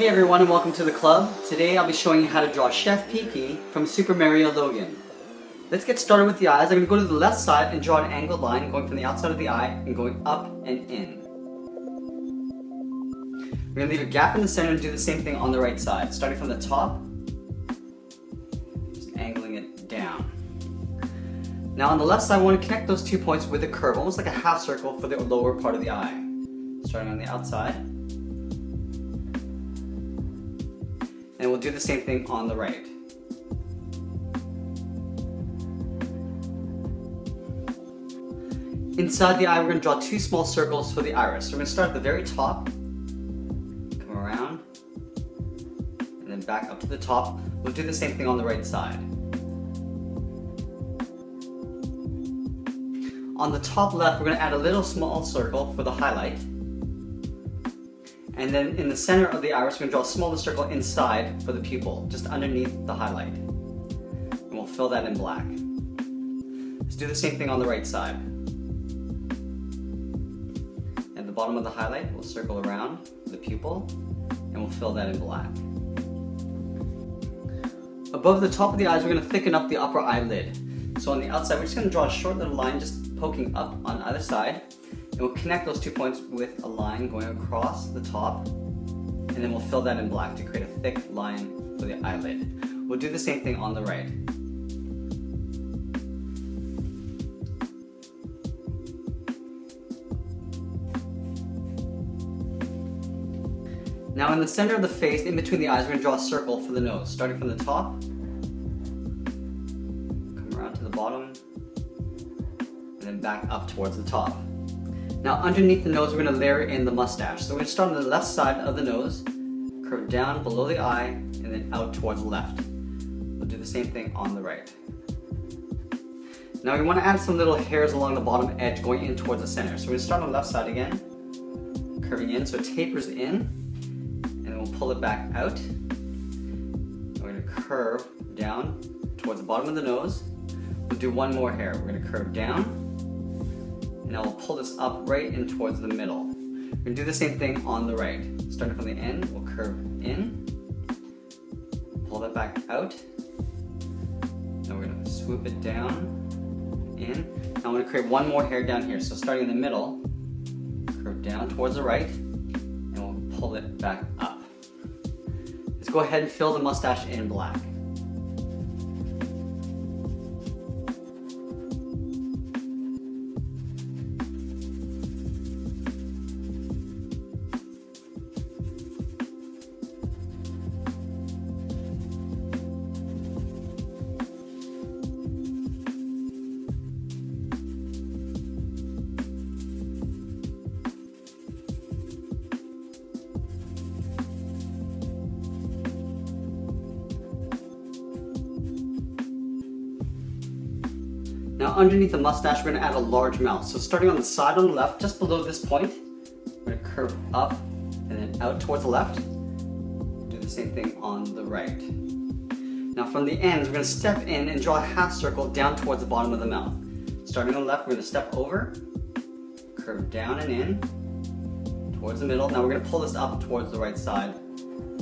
Hey everyone and welcome to the club. Today I'll be showing you how to draw Chef Pee-Pee from Super Mario Logan. Let's get started with the eyes. I'm going to go to the left side and draw an angled line going from the outside of the eye and going up and in. We're going to leave a gap in the center and do the same thing on the right side. Starting from the top, just angling it down. Now on the left side I want to connect those 2 points with a curve, almost like a half circle for the lower part of the eye. Starting on the outside. And we'll do the same thing on the right. Inside the eye, we're going to draw 2 small circles for the iris. So we're going to start at the very top, come around, and then back up to the top. We'll do the same thing on the right side. On the top left, we're going to add a little small circle for the highlight. And then in the center of the iris, we're going to draw a smaller circle inside for the pupil, just underneath the highlight. And we'll fill that in black. Let's do the same thing on the right side. At the bottom of the highlight, we'll circle around the pupil, and we'll fill that in black. Above the top of the eyes, we're going to thicken up the upper eyelid. So on the outside, we're just going to draw a short little line just poking up on either side. And we'll connect those 2 points with a line going across the top, and then we'll fill that in black to create a thick line for the eyelid. We'll do the same thing on the right. Now in the center of the face, in between the eyes, we're going to draw a circle for the nose, starting from the top, come around to the bottom, and then back up towards the top. Now underneath the nose, we're going to layer in the mustache. So we're going to start on the left side of the nose, curve down below the eye, and then out towards the left. We'll do the same thing on the right. Now we want to add some little hairs along the bottom edge going in towards the center. So we're going to start on the left side again, curving in so it tapers in, and then we'll pull it back out. And we're going to curve down towards the bottom of the nose. We'll do one more hair. We're going to curve down. Now we'll pull this up right in towards the middle. We're going to do the same thing on the right. Starting from the end, we'll curve in, pull that back out. Now we're going to swoop it down, in. Now I'm going to create one more hair down here. So starting in the middle, curve down towards the right, and we'll pull it back up. Let's go ahead and fill the mustache in black. Now underneath the mustache, we're going to add a large mouth. So starting on the side on the left, just below this point, we're going to curve up and then out towards the left. Do the same thing on the right. Now from the ends, we're going to step in and draw a half circle down towards the bottom of the mouth. Starting on the left, we're going to step over, curve down and in, towards the middle. Now we're going to pull this up towards the right side,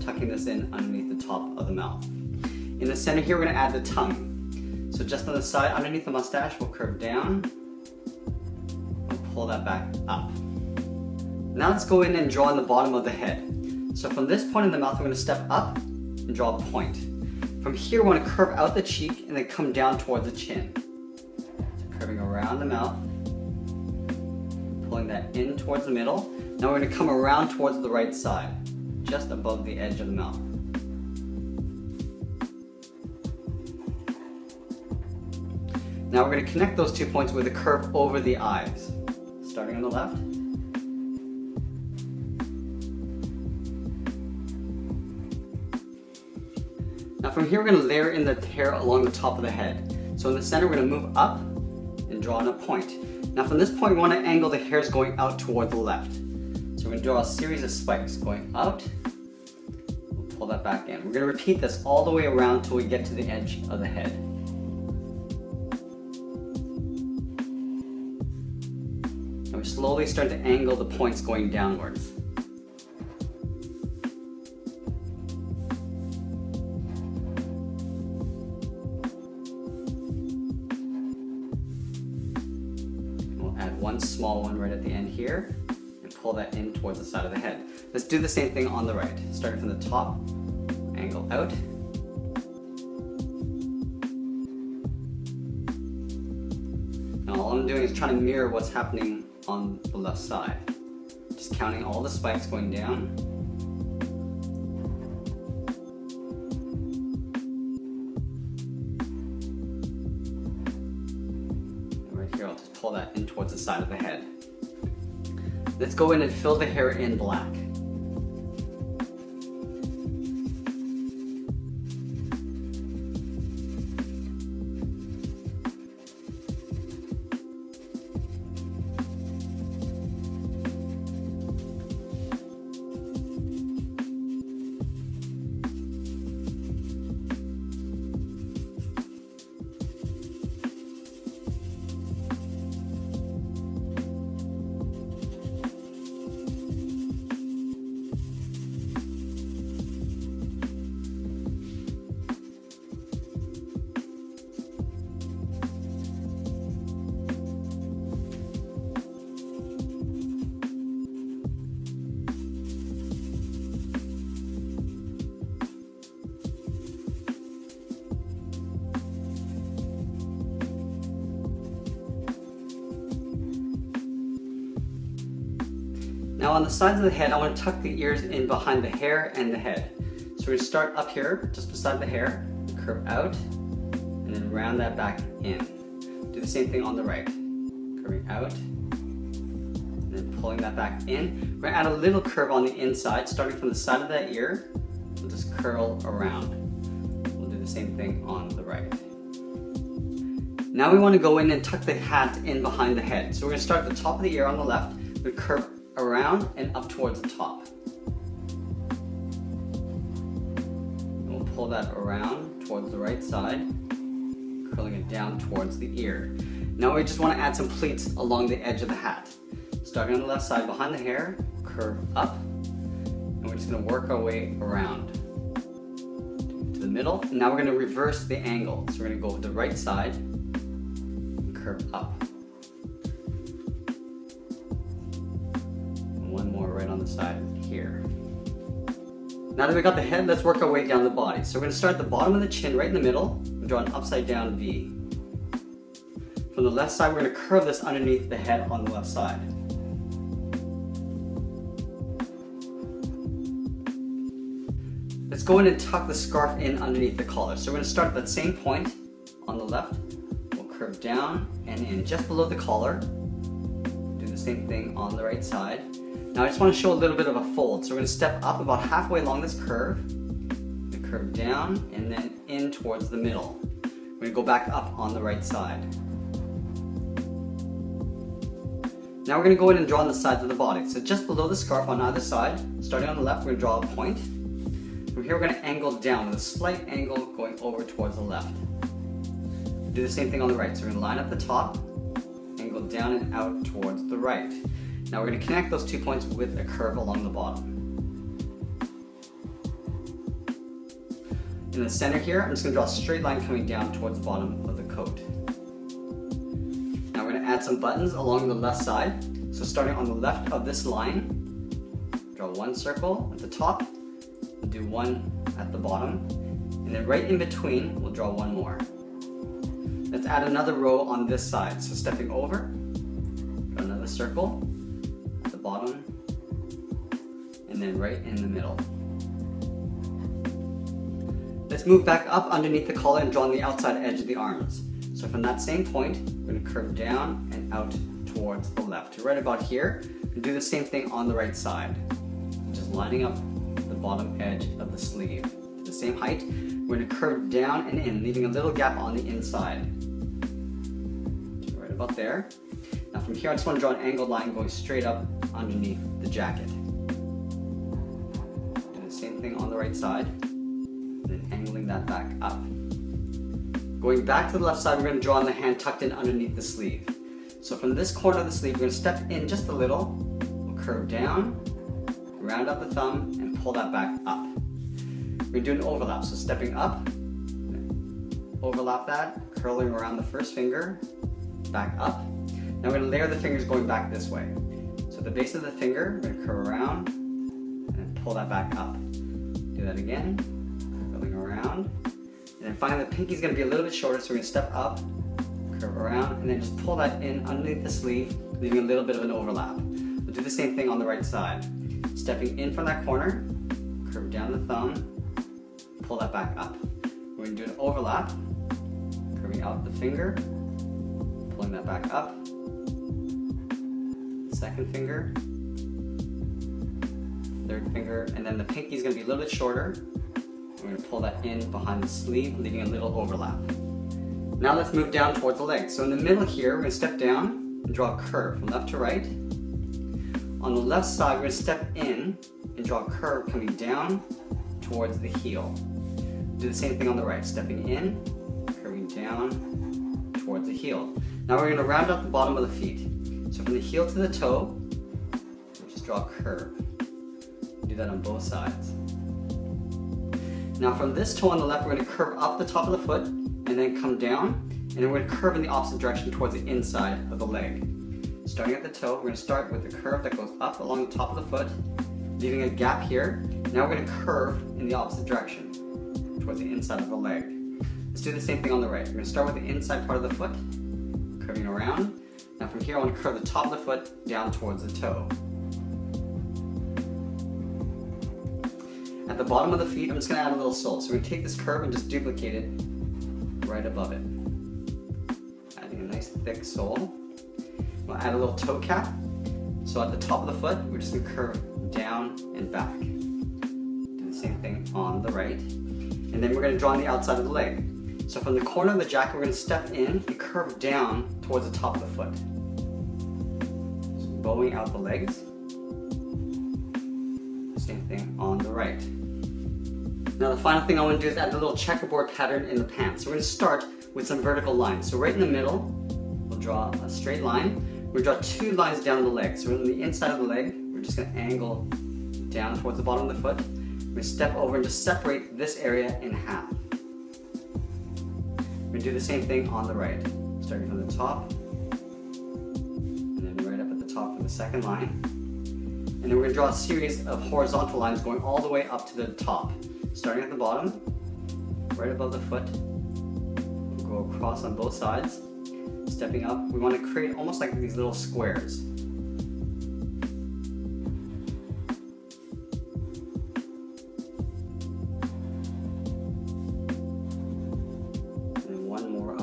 tucking this in underneath the top of the mouth. In the center here, we're going to add the tongue. So just on the side, underneath the mustache, we'll curve down, we'll pull that back up. Now let's go in and draw on the bottom of the head. So from this point in the mouth, we're going to step up and draw a point. From here, we want to curve out the cheek and then come down towards the chin. So curving around the mouth, pulling that in towards the middle. Now we're going to come around towards the right side, just above the edge of the mouth. Now we're going to connect those 2 points with a curve over the eyes. Starting on the left. Now from here we're going to layer in the hair along the top of the head. So in the center we're going to move up and draw in a point. Now from this point we want to angle the hairs going out toward the left. So we're going to draw a series of spikes going out. We'll pull that back in. We're going to repeat this all the way around till we get to the edge of the head. we slowly start to angle the points going downwards. one right at the end here, and pull that in towards the side of the head. Let's do the same thing on the right. Starting from the top, angle out. Now all I'm doing is trying to mirror what's happening on the left side. Just counting all the spikes going down. And right here, I'll just pull that in towards the side of the head. Let's go in and fill the hair in black. Now on the sides of the head, I want to tuck the ears in behind the hair and the head. So we're going to start up here, just beside the hair, curve out, and then round that back in. Do the same thing on the right. Curving out, and then pulling that back in. We're going to add a little curve on the inside, starting from the side of that ear. We'll just curl around. We'll do the same thing on the right. Now we want to go in and tuck the hat in behind the head. So we're going to start at the top of the ear on the left, we curve around and up towards the top. And we'll pull that around towards the right side, curling it down towards the ear. Now we just want to add some pleats along the edge of the hat. Starting on the left side behind the hair, curve up, and we're just going to work our way around to the middle. And now we're going to reverse the angle. So we're going to go with the right side and curve up. One more right on the side here. Now that we got the head, let's work our way down the body. So we're going to start at the bottom of the chin, right in the middle, and draw an upside down V. From the left side, we're going to curve this underneath the head on the left side. Let's go in and tuck the scarf in underneath the collar. So we're going to start at that same point on the left. We'll curve down and in just below the collar. Do the same thing on the right side. Now I just want to show a little bit of a fold. So we're going to step up about halfway along this curve, and curve down, and then in towards the middle. We're going to go back up on the right side. Now we're going to go in and draw on the sides of the body. So just below the scarf on either side, starting on the left, we're going to draw a point. From here we're going to angle down with a slight angle going over towards the left. Do the same thing on the right. So we're going to line up the top, angle down and out towards the right. Now we're going to connect those 2 points with a curve along the bottom. In the center here, I'm just going to draw a straight line coming down towards the bottom of the coat. Now we're going to add some buttons along the left side. So starting on the left of this line, draw one circle at the top, and do one at the bottom, and then right in between, we'll draw one more. Let's add another row on this side. So stepping over, draw another circle, bottom, and then right in the middle. Let's move back up underneath the collar and draw on the outside edge of the arms. So from that same point, we're going to curve down and out towards the left. Right about here, and do the same thing on the right side. Just lining up the bottom edge of the sleeve. To the same height, we're going to curve down and in, leaving a little gap on the inside. Right about there. Now from here, I just want to draw an angled line going straight up underneath the jacket. Do the same thing on the right side, and then angling that back up. Going back to the left side, we're going to draw on the hand tucked in underneath the sleeve. So from this corner of the sleeve, we're going to step in just a little, we'll curve down, round up the thumb, and pull that back up. We're going to do an overlap, so stepping up, overlap that, curling around the first finger, back up. Now we're going to layer the fingers going back this way. So at the base of the finger, we're going to curve around and pull that back up. Do that again, curving around. And then finally the pinky's going to be a little bit shorter, so we're going to step up, curve around, and then just pull that in underneath the sleeve, leaving a little bit of an overlap. We'll do the same thing on the right side. Stepping in from that corner, curve down the thumb, pull that back up. We're going to do an overlap, curving out the finger, pulling that back up. Second finger, third finger, and then the pinky is going to be a little bit shorter. We're going to pull that in behind the sleeve, leaving a little overlap. Now let's move down towards the leg. So in the middle here, we're going to step down and draw a curve from left to right. On the left side, we're going to step in and draw a curve coming down towards the heel. Do the same thing on the right, stepping in, curving down towards the heel. Now we're going to round out the bottom of the feet. So from the heel to the toe, we'll just draw a curve. Do that on both sides. Now from this toe on the left, we're going to curve up the top of the foot and then come down, and then we're going to curve in the opposite direction towards the inside of the leg. Starting at the toe, we're going to start with the curve that goes up along the top of the foot, leaving a gap here. Now we're going to curve in the opposite direction towards the inside of the leg. Let's do the same thing on the right. We're going to start with the inside part of the foot, curving around. Now from here, I want to curve the top of the foot down towards the toe. At the bottom of the feet, I'm just going to add a little sole. So we're going to take this curve and just duplicate it right above it. Adding a nice thick sole. We'll add a little toe cap. So at the top of the foot, we're just going to curve down and back. Do the same thing on the right. And then we're going to draw on the outside of the leg. So from the corner of the jacket, we're going to step in and curve down towards the top of the foot. So bowing out the legs. Same thing on the right. Now the final thing I want to do is add a little checkerboard pattern in the pants. So we're going to start with some vertical lines. So right in the middle, we'll draw a straight line. We'll draw two lines down the leg. So on the inside of the leg, we're just going to angle down towards the bottom of the foot. We're going to step over and just separate this area in half. We're going to do the same thing on the right, starting from the top, and then right up at the top for the second line. And then we're going to draw a series of horizontal lines going all the way up to the top. Starting at the bottom, right above the foot, we'll go across on both sides. Stepping up, we want to create almost like these little squares.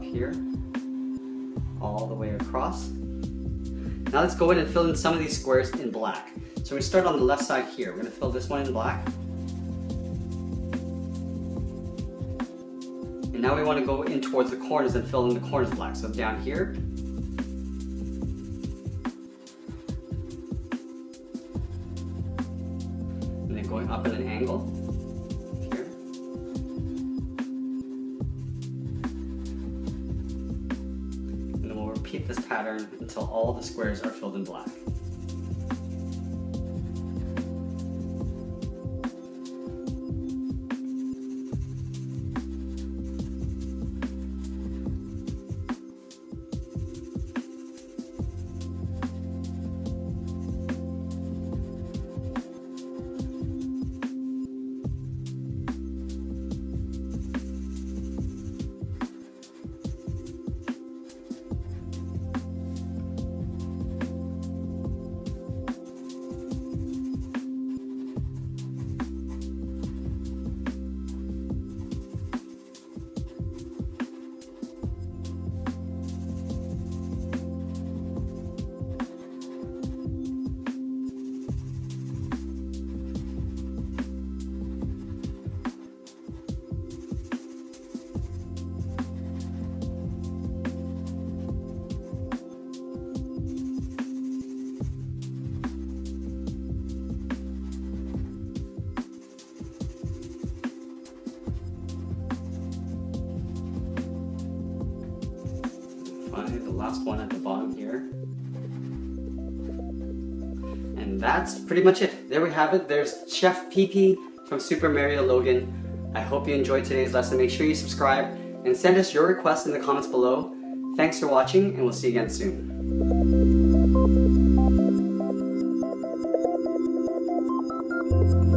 Here, all the way across. Now let's go in and fill in some of these squares in black. So we start on the left side here. We're going to fill this one in black. And now we want to go in towards the corners and fill in the corners black. So down here. And then going up at an angle. Repeat this pattern until all the squares are filled in black. Finally, the last one at the bottom here. And that's pretty much it. There we have it. There's Chef Pee from Super Mario Logan. I hope you enjoyed today's lesson. Make sure you subscribe and send us your requests in the comments below. Thanks for watching, and we'll see you again soon.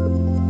you.